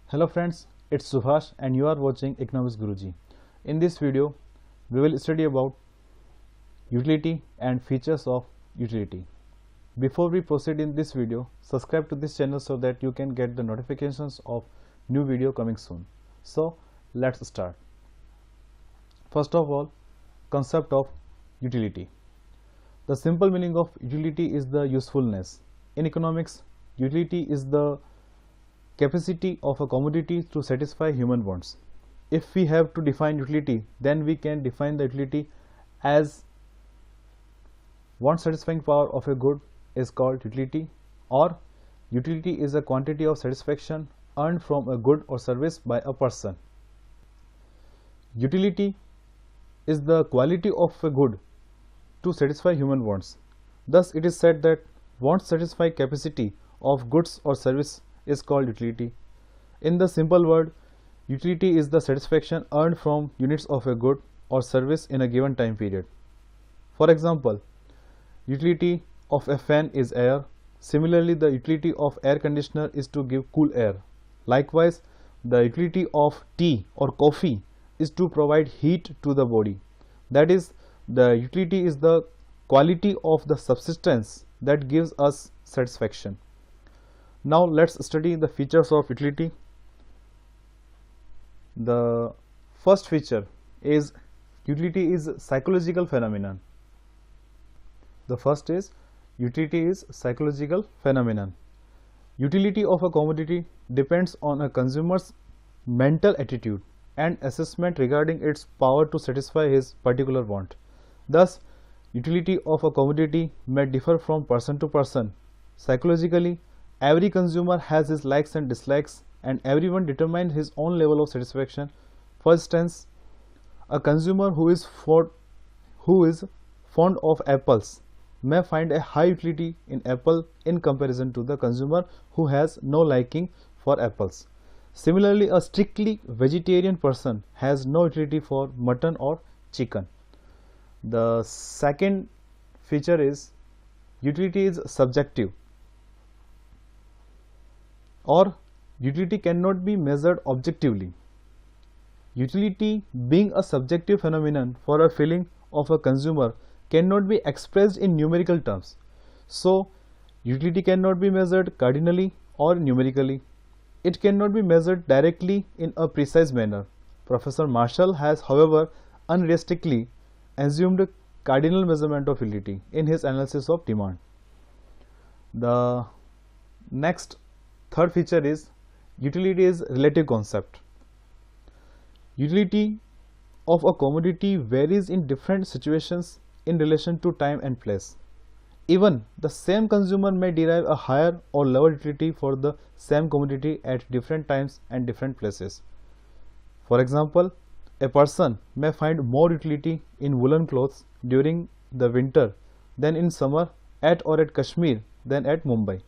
Hello friends, it's Subhash and you are watching Economics Guruji. In this video, we will study about utility and features of utility. Before we proceed in this video, subscribe to this channel so that you can get the notifications of new video coming soon. So, let's start. First of all, concept of utility. The simple meaning of utility is the usefulness. In economics, utility is the capacity of a commodity to satisfy human wants. If we have to define utility, then we can define the utility as want satisfying power of a good is called utility, or utility is a quantity of satisfaction earned from a good or service by a person. Utility is the quality of a good to satisfy human wants. Thus, it is said that want satisfy capacity of goods or service is called utility. In the simple word, utility is the satisfaction earned from units of a good or service in a given time period. For example, utility of a fan is air. Similarly, the utility of air conditioner is to give cool air. Likewise, the utility of tea or coffee is to provide heat to the body. That is, the utility is the quality of the subsistence that gives us satisfaction. Now let's study the features of utility. The first feature is utility is psychological phenomenon. The first is utility is psychological phenomenon. Utility of a commodity depends on a consumer's mental attitude and assessment regarding its power to satisfy his particular want. Thus, utility of a commodity may differ from person to person. Psychologically, every consumer has his likes and dislikes, and everyone determines his own level of satisfaction. For instance, a consumer who is fond of apples may find a high utility in apple in comparison to the consumer who has no liking for apples. Similarly, a strictly vegetarian person has no utility for mutton or chicken. The second feature is utility is subjective, or utility cannot be measured objectively. Utility, being a subjective phenomenon for a feeling of a consumer, cannot be expressed in numerical terms. So, utility cannot be measured cardinally or numerically. It cannot be measured directly in a precise manner. Professor Marshall has, however, unrealistically assumed cardinal measurement of utility in his analysis of demand. The third feature is utility is relative concept. Utility of a commodity varies in different situations in relation to time and place. Even the same consumer may derive a higher or lower utility for the same commodity at different times and different places. For example, a person may find more utility in woolen clothes during the winter than in summer at Kashmir than at Mumbai.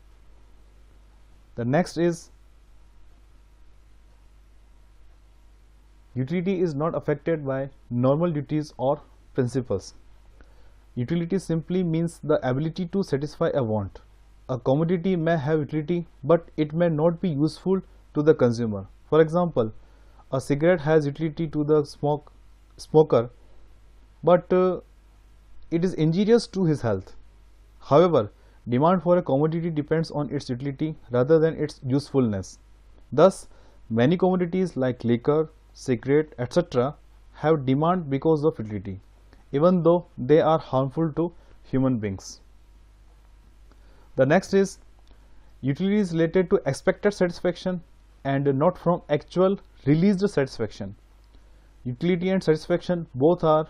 The next is utility is not affected by normal duties or principles. Utility simply means the ability to satisfy a want. A commodity may have utility, but it may not be useful to the consumer. For example, a cigarette has utility to the smoker, but it is injurious to his health. However, demand for a commodity depends on its utility rather than its usefulness. Thus, many commodities like liquor, cigarette, etc. have demand because of utility, even though they are harmful to human beings. The next is utility is related to expected satisfaction and not from actual released satisfaction. Utility and satisfaction both are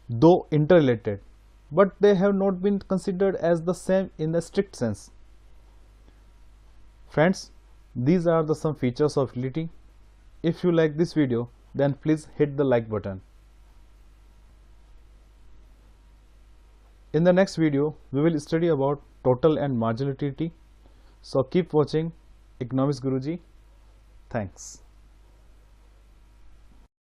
though interrelated, but they have not been considered as the same in a strict sense. Friends, these are the some features of utility. If you like this video, then please hit the like button. In the next video, we will study about total and marginal utility. So keep watching Economics Guruji. Thanks.